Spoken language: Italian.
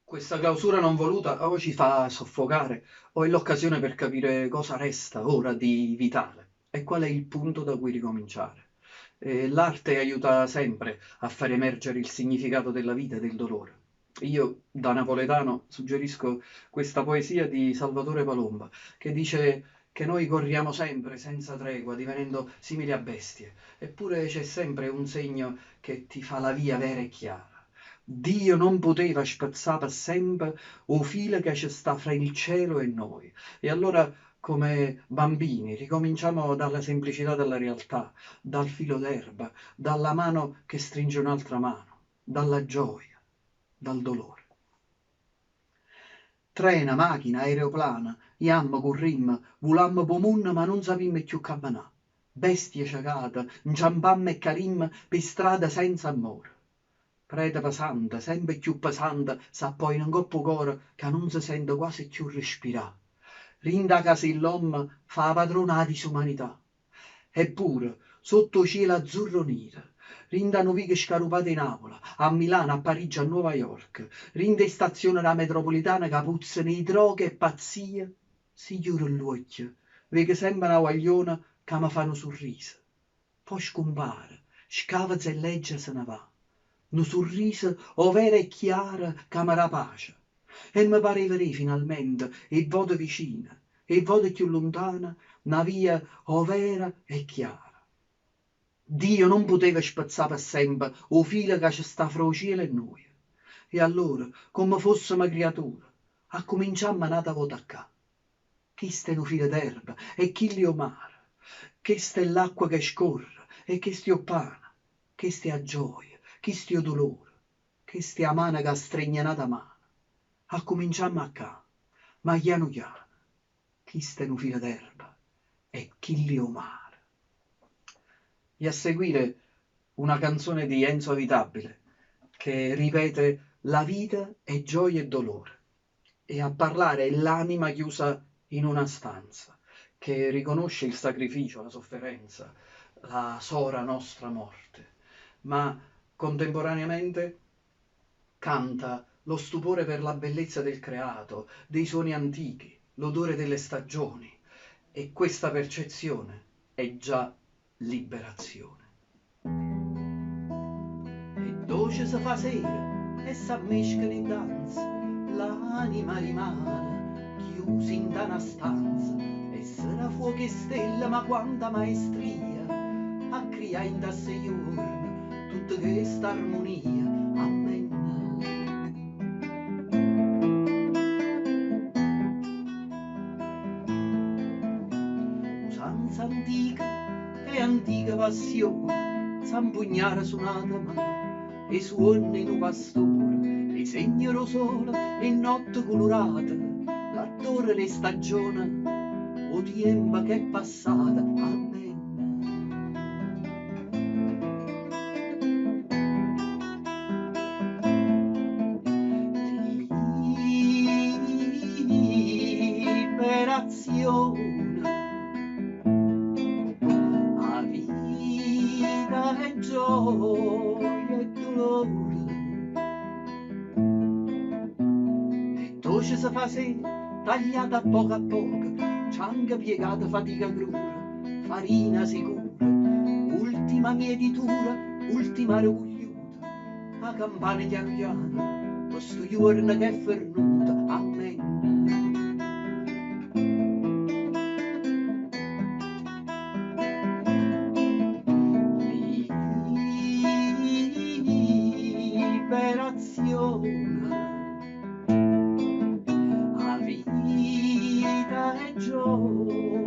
Questa clausura non voluta o ci fa soffocare o è l'occasione per capire cosa resta ora di vitale e qual è il punto da cui ricominciare. L'arte aiuta sempre a far emergere il significato della vita e del dolore. Io, da napoletano, suggerisco questa poesia di Salvatore Palomba, che dice che noi corriamo sempre senza tregua, divenendo simili a bestie, eppure c'è sempre un segno che ti fa la via vera e chiara. Dio non poteva spazzare per sempre o filo che ci sta fra il cielo e noi. E allora, come bambini, ricominciamo dalla semplicità della realtà, dal filo d'erba, dalla mano che stringe un'altra mano, dalla gioia, dal dolore. Trena, macchina, aeroplana, iam, currim, vulam pomun, ma non sapim più camminà. Bestie ciacate, inciampam e carim per strada senza amore. Preda pesante, sempre più pesante, s'appoia in un coppo cuore che non si sente quasi più respirare. Rinda casa l'uomo fa la padrona la disumanità. Eppure, sotto cielo azzurro nero, rinda nuove scarupate in Aula, a Milano, a Parigi, a New York, rinda in stazione la metropolitana che puzzano di droghe e pazzia, si chiude l'occhio, vede sempre una guagliona che mi fanno sorriso. Poi scompare, scava e legge se ne va. Un sorriso overo e chiaro che mi pace. E mi pareva lì finalmente, e vado vicina, e vado più lontana, una via overa e chiara. Dio non poteva spazzare per sempre o filo che ci sta fra il cielo e noi. E allora, come fossimo creature, accominciammo a nata votare. Chista è un filo d'erba e chi li mare. Questa è l'acqua che scorre e che stia pana. Questa è a gioia, chi stia dolore. Questa è a mano che stringe nata mano. Accominciammo a ca, ma piano piano. Chista è un filo d'erba e chi li mare. E a seguire una canzone di Enzo Avitabile che ripete la vita è gioia e dolore e a parlare è l'anima chiusa in una stanza che riconosce il sacrificio, la sofferenza, la sora nostra morte, ma contemporaneamente canta lo stupore per la bellezza del creato, dei suoni antichi, l'odore delle stagioni e questa percezione è già liberazione. E dolce si fa sera e s'ammescano in danza, l'anima rimane chiusa in una stanza e sarà fuoco e stella ma quanta maestria a criare in da 6 giorni tutta questa armonia. Amen. Usanza antica e antica passione s'ampugnare su un'altra mano e suona in un pastore e segno lo sole e notte colorata l'attore le stagioni o tempo che è passata. Amen. Liberazione, a vita è gioia e dolore e dolce si fa se tagliata a poco, cianca piegata fatica crura, farina sicura, ultima mietitura, ultima rugliuta, a campana piano piano, questo giorno che è fernuta. Amen. Liberazione, a vita è gioia